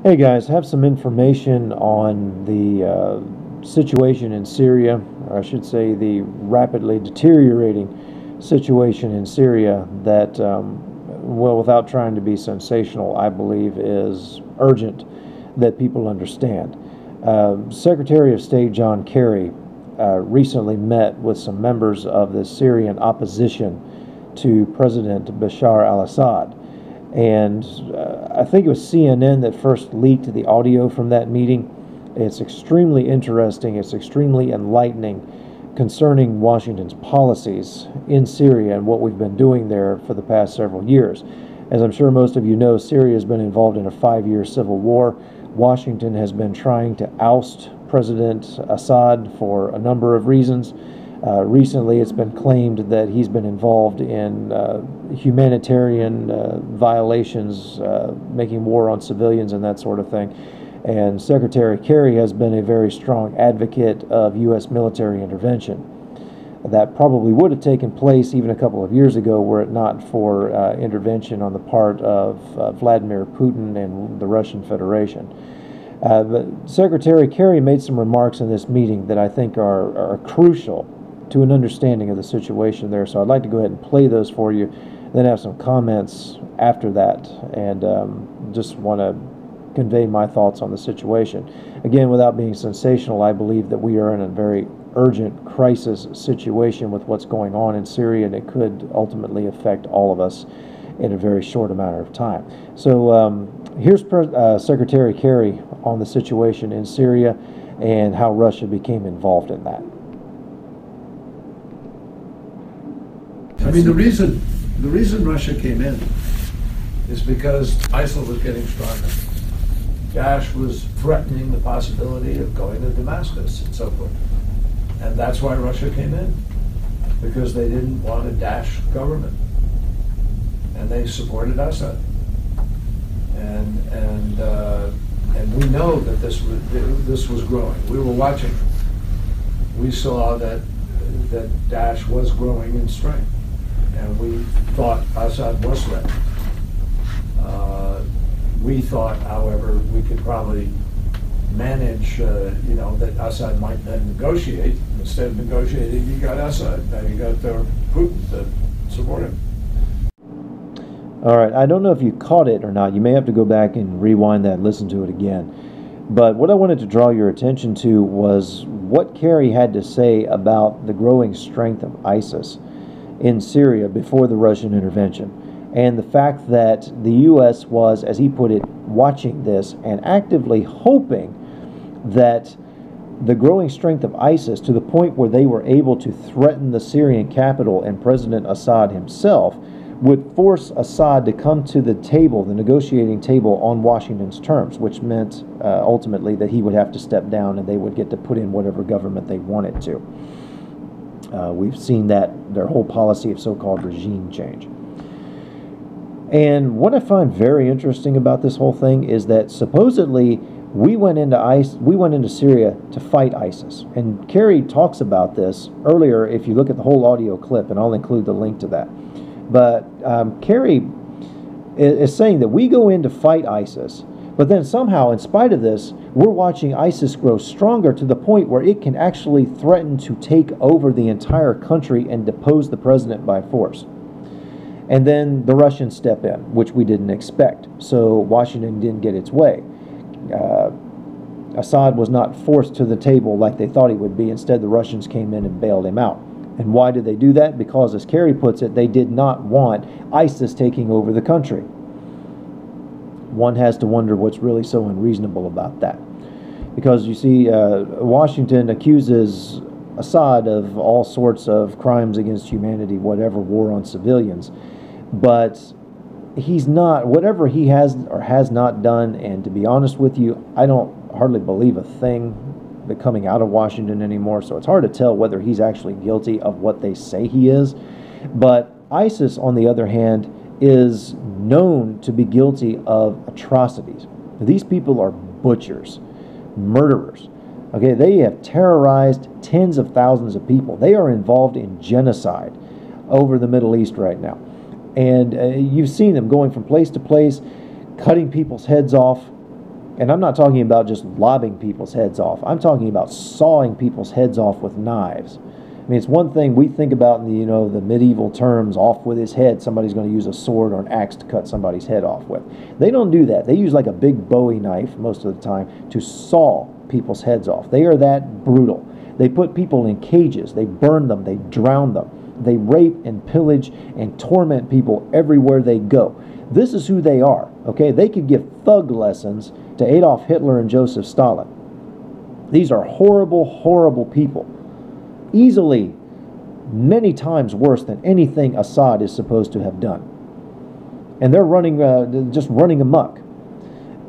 Hey guys, have some information on the situation in Syria, or I should say the rapidly deteriorating situation in Syria that, well, without trying to be sensational, I believe is urgent that people understand. Secretary of State John Kerry recently met with some members of the Syrian opposition to President Bashar al-Assad. And I think it was CNN that first leaked the audio from that meeting. It's extremely interesting. It's extremely enlightening concerning Washington's policies in Syria and what we've been doing there for the past several years. As I'm sure most of you know, Syria has been involved in a 5-year civil war. Washington has been trying to oust President Assad for a number of reasons. Recently, it's been claimed that he's been involved in humanitarian violations, making war on civilians and that sort of thing. And Secretary Kerry has been a very strong advocate of U.S. military intervention. That probably would have taken place even a couple of years ago were it not for intervention on the part of Vladimir Putin and the Russian Federation. But Secretary Kerry made some remarks in this meeting that I think are crucial to an understanding of the situation there. So I'd like to go ahead and play those for you, then have some comments after that, and just want to convey my thoughts on the situation. Again, without being sensational, I believe that we are in a very urgent crisis situation with what's going on in Syria, and it could ultimately affect all of us in a very short amount of time. So here's Secretary Kerry on the situation in Syria and how Russia became involved in that. I mean, the reason Russia came in is because ISIL was getting stronger. Daesh was threatening the possibility of going to Damascus and so forth. And that's why Russia came in, because they didn't want a Daesh government. And they supported Assad. And we know that this was growing. We were watching. We saw that Daesh was growing in strength. And we thought Assad was threatened. We thought, however, we could probably manage, that Assad might then negotiate. Instead of negotiating, you got Assad. Now you got Putin to support him. All right, I don't know if you caught it or not. You may have to go back and rewind that and listen to it again. But what I wanted to draw your attention to was what Kerry had to say about the growing strength of ISIS in Syria before the Russian intervention, and the fact that the U.S. was, as he put it, watching this and actively hoping that the growing strength of ISIS to the point where they were able to threaten the Syrian capital and President Assad himself would force Assad to come to the table, the negotiating table, on Washington's terms, which meant ultimately that he would have to step down and they would get to put in whatever government they wanted to. We've seen that, their whole policy of so-called regime change. And what I find very interesting about this whole thing is that supposedly we went into Syria to fight ISIS. And Kerry talks about this earlier if you look at the whole audio clip, and I'll include the link to that. But Kerry is saying that we go in to fight ISIS, but then somehow, in spite of this, we're watching ISIS grow stronger to the point where it can actually threaten to take over the entire country and depose the president by force. And then the Russians step in, which we didn't expect. So Washington didn't get its way. Assad was not forced to the table like they thought he would be. Instead, the Russians came in and bailed him out. And why did they do that? Because, as Kerry puts it, they did not want ISIS taking over the country. One has to wonder what's really so unreasonable about that. Because, you see, Washington accuses Assad of all sorts of crimes against humanity, whatever, war on civilians. But he's not, whatever he has or has not done, and to be honest with you, I don't hardly believe a thing that coming out of Washington anymore, so it's hard to tell whether he's actually guilty of what they say he is. But ISIS, on the other hand, is known to be guilty of atrocities. These people are butchers, murderers. Okay, they have terrorized tens of thousands of people. They are involved in genocide over the Middle East right now. And you've seen them going from place to place, cutting people's heads off, And I'm not talking about just lobbing people's heads off. I'm talking about sawing people's heads off with knives. I mean, it's one thing we think about in the, the medieval terms, off with his head. Somebody's going to use a sword or an axe to cut somebody's head off with. They don't do that. They use like a big Bowie knife most of the time to saw people's heads off. They are that brutal. They put people in cages. They burn them. They drown them. They rape and pillage and torment people everywhere they go. This is who they are, okay? They could give thug lessons to Adolf Hitler and Joseph Stalin. These are horrible, horrible people. Easily, many times worse than anything Assad is supposed to have done. And they're running, just running amok.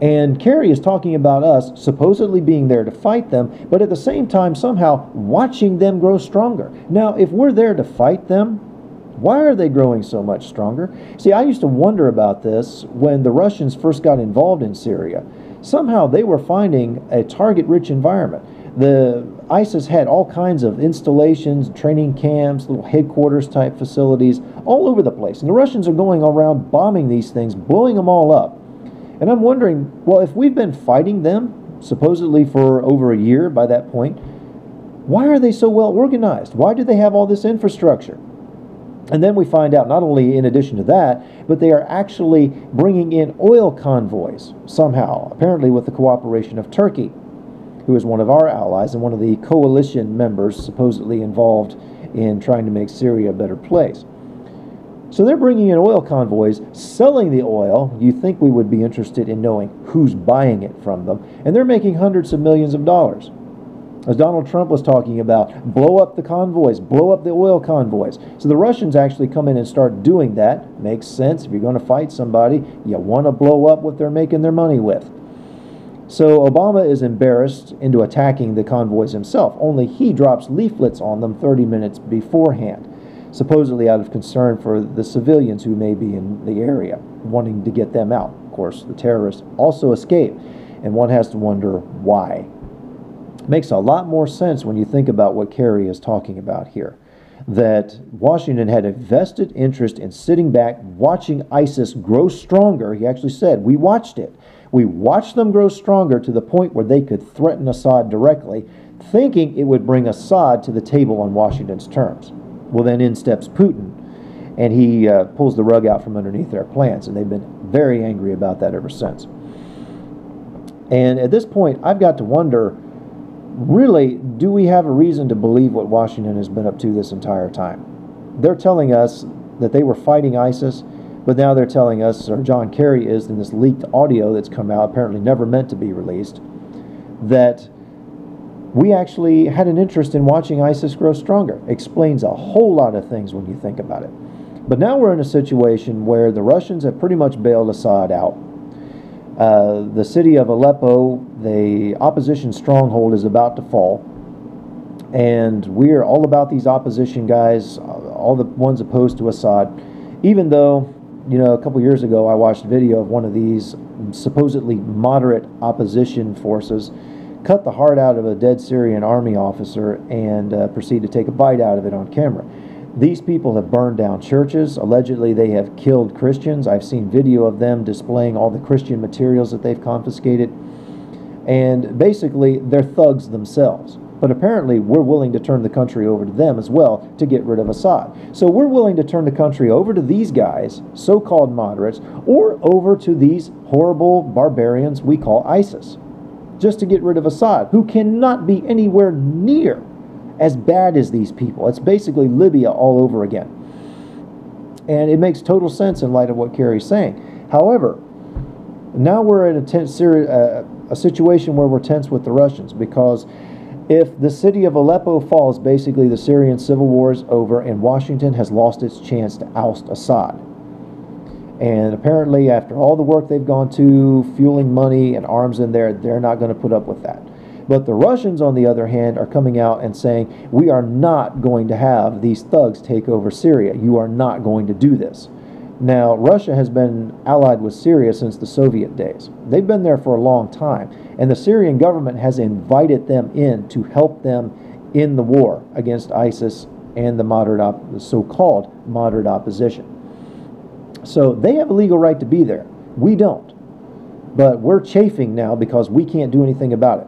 And Kerry is talking about us supposedly being there to fight them, but at the same time somehow watching them grow stronger. Now, if we're there to fight them, why are they growing so much stronger? See, I used to wonder about this when the Russians first got involved in Syria. Somehow they were finding a target-rich environment. The ISIS had all kinds of installations, training camps, little headquarters type facilities all over the place. And the Russians are going around bombing these things, blowing them all up. And I'm wondering, well, if we've been fighting them, supposedly for over a year by that point, why are they so well organized? Why do they have all this infrastructure? And then we find out, not only in addition to that, but they are actually bringing in oil convoys somehow, apparently with the cooperation of Turkey, who is one of our allies and one of the coalition members supposedly involved in trying to make Syria a better place. So they're bringing in oil convoys, selling the oil. You think we would be interested in knowing who's buying it from them. And they're making hundreds of millions of dollars. As Donald Trump was talking about, blow up the convoys, blow up the oil convoys. So the Russians actually come in and start doing that. Makes sense. If you're going to fight somebody, you want to blow up what they're making their money with. So Obama is embarrassed into attacking the convoys himself, only he drops leaflets on them 30 minutes beforehand, supposedly out of concern for the civilians who may be in the area, wanting to get them out. Of course, the terrorists also escape, and one has to wonder why. It makes a lot more sense when you think about what Kerry is talking about here, that Washington had a vested interest in sitting back, watching ISIS grow stronger. He actually said, we watched it. We watched them grow stronger to the point where they could threaten Assad directly, thinking it would bring Assad to the table on Washington's terms. Well, then in steps Putin, and he pulls the rug out from underneath their plans, and they've been very angry about that ever since. And at this point, I've got to wonder, really, do we have a reason to believe what Washington has been up to this entire time? They're telling us that they were fighting ISIS, but now they're telling us, or John Kerry is in this leaked audio that's come out, apparently never meant to be released, that we actually had an interest in watching ISIS grow stronger. Explains a whole lot of things when you think about it. But now we're in a situation where the Russians have pretty much bailed Assad out. The city of Aleppo, the opposition stronghold, is about to fall. And we're all about these opposition guys, all the ones opposed to Assad, even though, a couple years ago I watched a video of one of these supposedly moderate opposition forces cut the heart out of a dead Syrian army officer and proceed to take a bite out of it on camera. These people have burned down churches. Allegedly, they have killed Christians. I've seen video of them displaying all the Christian materials that they've confiscated. And basically, they're thugs themselves. But apparently, we're willing to turn the country over to them as well to get rid of Assad. So we're willing to turn the country over to these guys, so-called moderates, or over to these horrible barbarians we call ISIS, just to get rid of Assad, who cannot be anywhere near as bad as these people. It's basically Libya all over again. And it makes total sense in light of what Kerry's saying. However, now we're in a situation where we're tense with the Russians, because if the city of Aleppo falls, basically the Syrian civil war is over and Washington has lost its chance to oust Assad. And apparently, after all the work they've gone to, fueling money and arms in there, they're not going to put up with that. But the Russians, on the other hand, are coming out and saying, we are not going to have these thugs take over Syria. You are not going to do this. Now, Russia has been allied with Syria since the Soviet days. They've been there for a long time. And the Syrian government has invited them in to help them in the war against ISIS and the so-called moderate opposition. So they have a legal right to be there. We don't. But we're chafing now because we can't do anything about it.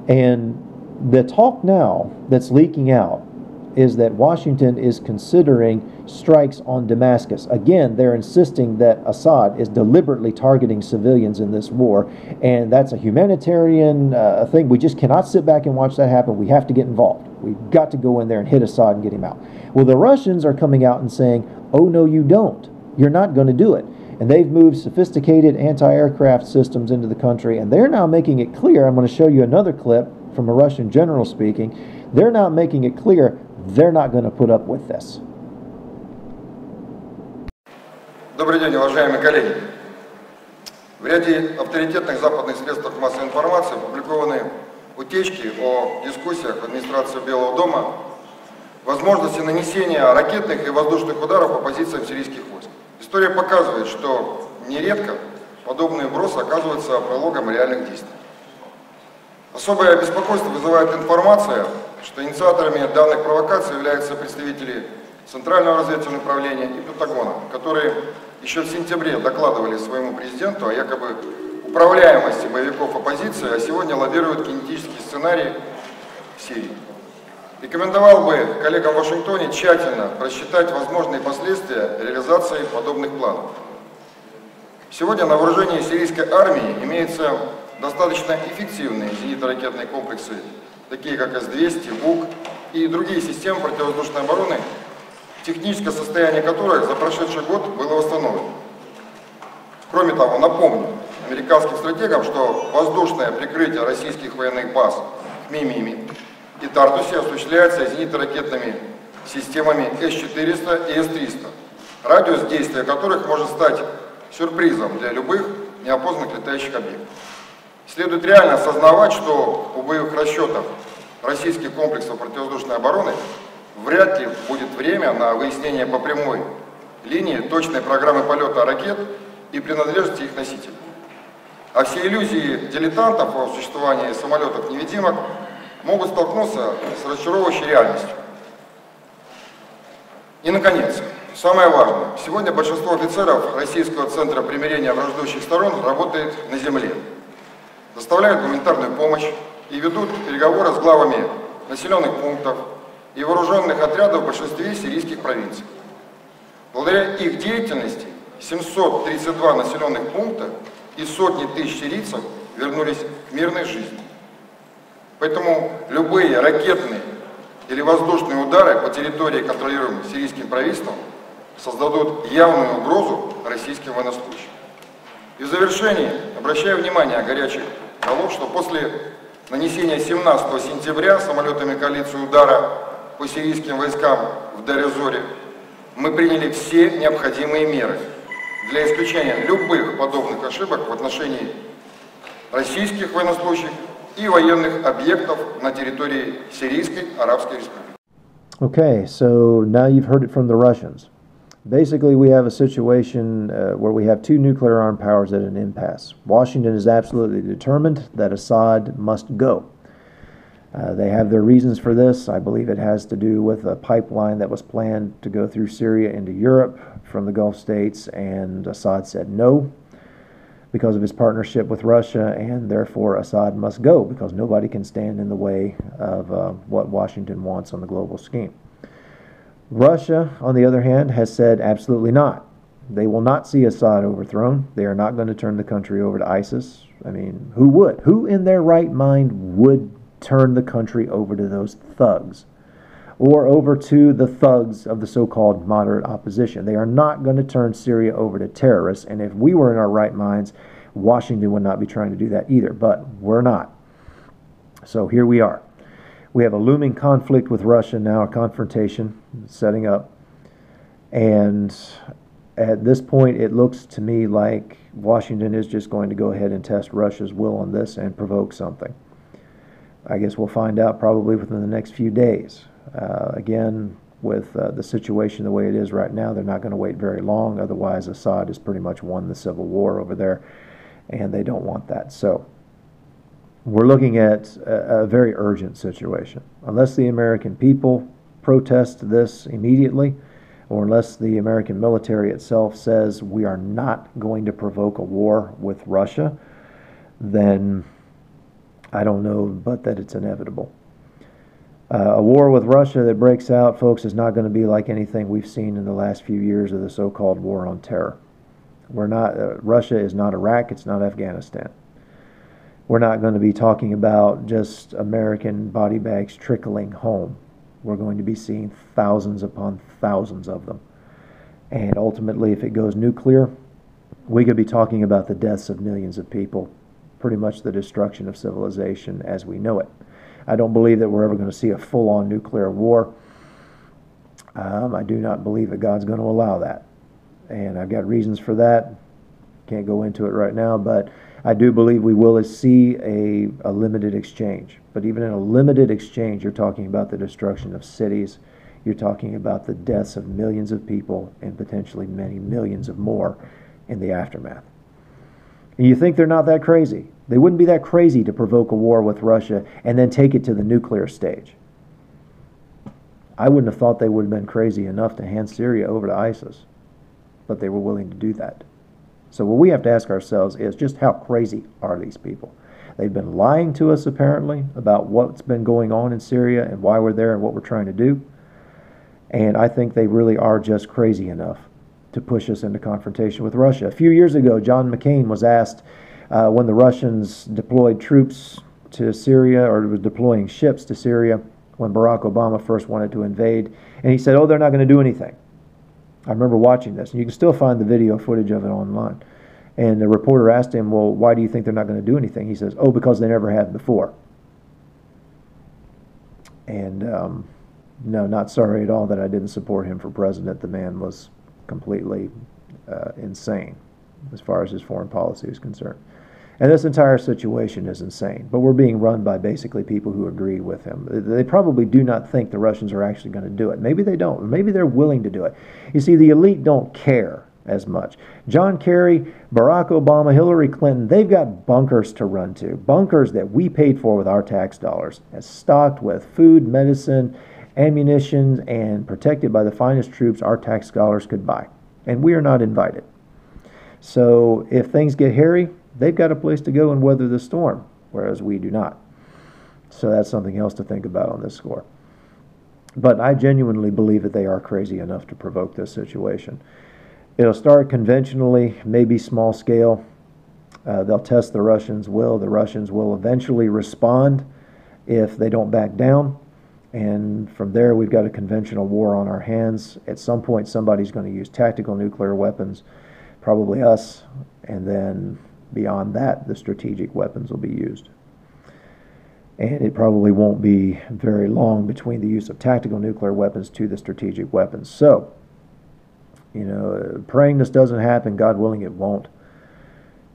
And the talk now that's leaking out is that Washington is considering strikes on Damascus. Again, they're insisting that Assad is deliberately targeting civilians in this war, and that's a humanitarian thing. We just cannot sit back and watch that happen. We have to get involved. We've got to go in there and hit Assad and get him out. Well, the Russians are coming out and saying, oh, no, you don't. You're not going to do it. And they've moved sophisticated anti-aircraft systems into the country, and they're now making it clear. I'm going to show you another clip from a Russian general speaking. They're now making it clear they're not going to put up with this. Добрый день, уважаемые коллеги. В ряде авторитетных западных средств массовой информации опубликованы утечки о дискуссиях в администрации Белого дома, возможности нанесения ракетных и воздушных ударов по позициям сирийских войск. История показывает, что нередко подобные вбросы оказываются прологом реальных действий. Особое беспокойство вызывает информация, что инициаторами данных провокаций являются представители Центрального разведывательного управления и Пентагона, которые еще в сентябре докладывали своему президенту о якобы управляемости боевиков оппозиции, а сегодня лоббируют кинетический сценарий в Сирии. Рекомендовал бы коллегам в Вашингтоне тщательно просчитать возможные последствия реализации подобных планов. Сегодня на вооружении сирийской армии имеются достаточно эффективные зенитно-ракетные комплексы, такие как С-200, БУК и другие системы противовоздушной обороны, техническое состояние которых за прошедший год было восстановлено. Кроме того, напомню американским стратегам, что воздушное прикрытие российских военных баз в Мимиме и Тартусе осуществляется зенитно-ракетными системами С-400 и С-300, радиус действия которых может стать сюрпризом для любых неопознанных летающих объектов. Следует реально осознавать, что у боевых расчетов российских комплексов противовоздушной обороны вряд ли будет время на выяснение по прямой линии точной программы полета ракет и принадлежности их носителей. А все иллюзии дилетантов о существовании самолетов-невидимок могут столкнуться с разочаровывающей реальностью. И, наконец, самое важное. Сегодня большинство офицеров Российского центра примирения враждующих сторон работает на земле, доставляют гуманитарную помощь и ведут переговоры с главами населенных пунктов и вооруженных отрядов в большинстве сирийских провинций. Благодаря их деятельности 732 населенных пункта и сотни тысяч сирийцев вернулись к мирной жизни. Поэтому любые ракетные или воздушные удары по территории, контролируемой сирийским правительством, создадут явную угрозу российским военнослужащим. И в завершении обращаю внимание горячих голов, что после нанесения 17 сентября самолетами коалиции удара по сирийским войскам в Дейр-эз-Зоре мы приняли все необходимые меры для исключения любых подобных ошибок в отношении российских военнослужащих и военных объектов на территории Сирийской Арабской Республики. Okay, so now you've heard it from the Russians. Basically, we have a situation where we have two nuclear armed powers at an impasse. Washington is absolutely determined that Assad must go. They have their reasons for this. I believe it has to do with a pipeline that was planned to go through Syria into Europe from the Gulf states, and Assad said no because of his partnership with Russia, and therefore Assad must go because nobody can stand in the way of what Washington wants on the global scheme. Russia, on the other hand, has said absolutely not. They will not see Assad overthrown. They are not going to turn the country over to ISIS. I mean, who would? Who in their right mind would turn the country over to those thugs or over to the thugs of the so-called moderate opposition? They are not going to turn Syria over to terrorists, and if we were in our right minds, Washington would not be trying to do that either, but we're not. So here we are. We have a looming conflict with Russia now, a confrontation setting up, and at this point it looks to me like Washington is just going to go ahead and test Russia's will on this and provoke something. I guess we'll find out probably within the next few days. Again, with the situation the way it is right now, they're not going to wait very long. Otherwise, Assad has pretty much won the civil war over there, and they don't want that. So we're looking at a very urgent situation. Unless the American people protest this immediately, or unless the American military itself says we are not going to provoke a war with Russia, then I don't know but that it's inevitable. A war with Russia that breaks out, folks, is not going to be like anything we've seen in the last few years of the so-called war on terror. Russia is not Iraq, it's not Afghanistan. We're not going to be talking about just American body bags trickling home. We're going to be seeing thousands upon thousands of them. And ultimately, if it goes nuclear, we could be talking about the deaths of millions of people, pretty much the destruction of civilization as we know it. I don't believe that we're ever going to see a full-on nuclear war. I do not believe that God's going to allow that. And I've got reasons for that. Can't go into it right now, but I do believe we will see a limited exchange. But even in a limited exchange, you're talking about the destruction of cities. You're talking about the deaths of millions of people and potentially many millions of more in the aftermath. And you think they're not that crazy. They wouldn't be that crazy to provoke a war with Russia and then take it to the nuclear stage. I wouldn't have thought they would have been crazy enough to hand Syria over to ISIS, but they were willing to do that. So what we have to ask ourselves is just how crazy are these people? They've been lying to us apparently about what's been going on in Syria and why we're there and what we're trying to do. And I think they really are just crazy enough to push us into confrontation with Russia. A few years ago, John McCain was asked when the Russians deployed troops to Syria, or was deploying ships to Syria, when Barack Obama first wanted to invade. And he said, oh, they're not going to do anything. I remember watching this, and you can still find the video footage of it online. And the reporter asked him, well, why do you think they're not going to do anything? He says, oh, because they never have before. And no, not sorry at all that I didn't support him for president. The man was completely insane as far as his foreign policy is concerned. And this entire situation is insane. But we're being run by basically people who agree with him. They probably do not think the Russians are actually going to do it. Maybe they don't. Maybe they're willing to do it. You see, the elite don't care as much. John Kerry, Barack Obama, Hillary Clinton, they've got bunkers to run to. Bunkers that we paid for with our tax dollars, as stocked with food, medicine, ammunition, and protected by the finest troops our tax dollars could buy. And we are not invited. So if things get hairy, they've got a place to go and weather the storm, whereas we do not. So that's something else to think about on this score. But I genuinely believe that they are crazy enough to provoke this situation. It'll start conventionally, maybe small scale. They'll test the Russians' will. The Russians will eventually respond if they don't back down. And from there, we've got a conventional war on our hands. At some point, somebody's going to use tactical nuclear weapons, probably us, and then beyond that, the strategic weapons will be used. And it probably won't be very long between the use of tactical nuclear weapons to the strategic weapons. So, you know, praying this doesn't happen, God willing it won't.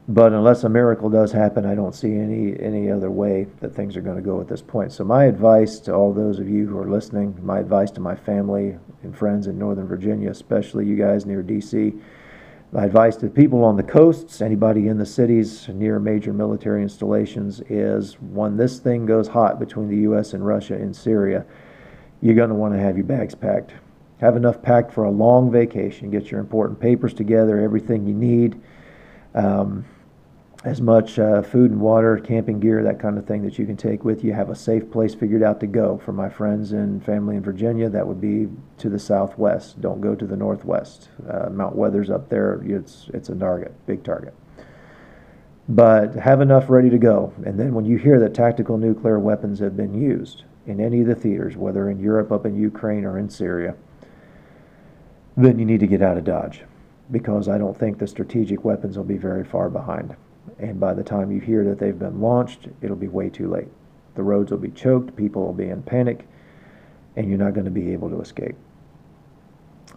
But unless a miracle does happen, I don't see any other way that things are going to go at this point. So my advice to all those of you who are listening, my advice to my family and friends in Northern Virginia, especially you guys near D.C., my advice to people on the coasts, anybody in the cities near major military installations, is when this thing goes hot between the U.S. and Russia in Syria, you're going to want to have your bags packed. Have enough packed for a long vacation. Get your important papers together, everything you need. As much food and water, camping gear, that kind of thing that you can take with you. Have a safe place figured out to go. For my friends and family in Virginia, that would be to the southwest. Don't go to the northwest. Mount Weather's up there. It's a target, big target. But have enough ready to go. And then when you hear that tactical nuclear weapons have been used in any of the theaters, whether in Europe, up in Ukraine, or in Syria, then you need to get out of Dodge. Because I don't think the strategic weapons will be very far behind. And by the time you hear that they've been launched, it'll be way too late. The roads will be choked, people will be in panic, and you're not going to be able to escape.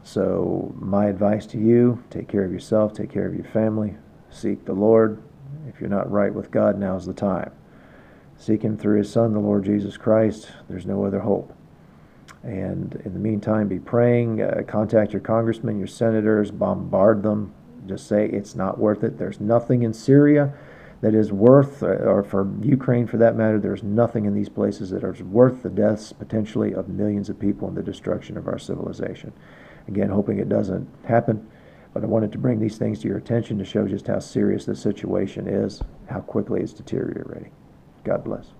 So my advice to you, take care of yourself, take care of your family, seek the Lord. If you're not right with God, now's the time. Seek Him through His Son, the Lord Jesus Christ. There's no other hope. And in the meantime, be praying, contact your congressmen, your senators, bombard them. Just say it's not worth it. There's nothing in Syria that is worth, or for Ukraine for that matter, there's nothing in these places that are worth the deaths potentially of millions of people and the destruction of our civilization. Again, hoping it doesn't happen, But I wanted to bring these things to your attention to show just how serious the situation is, how quickly it's deteriorating. God bless.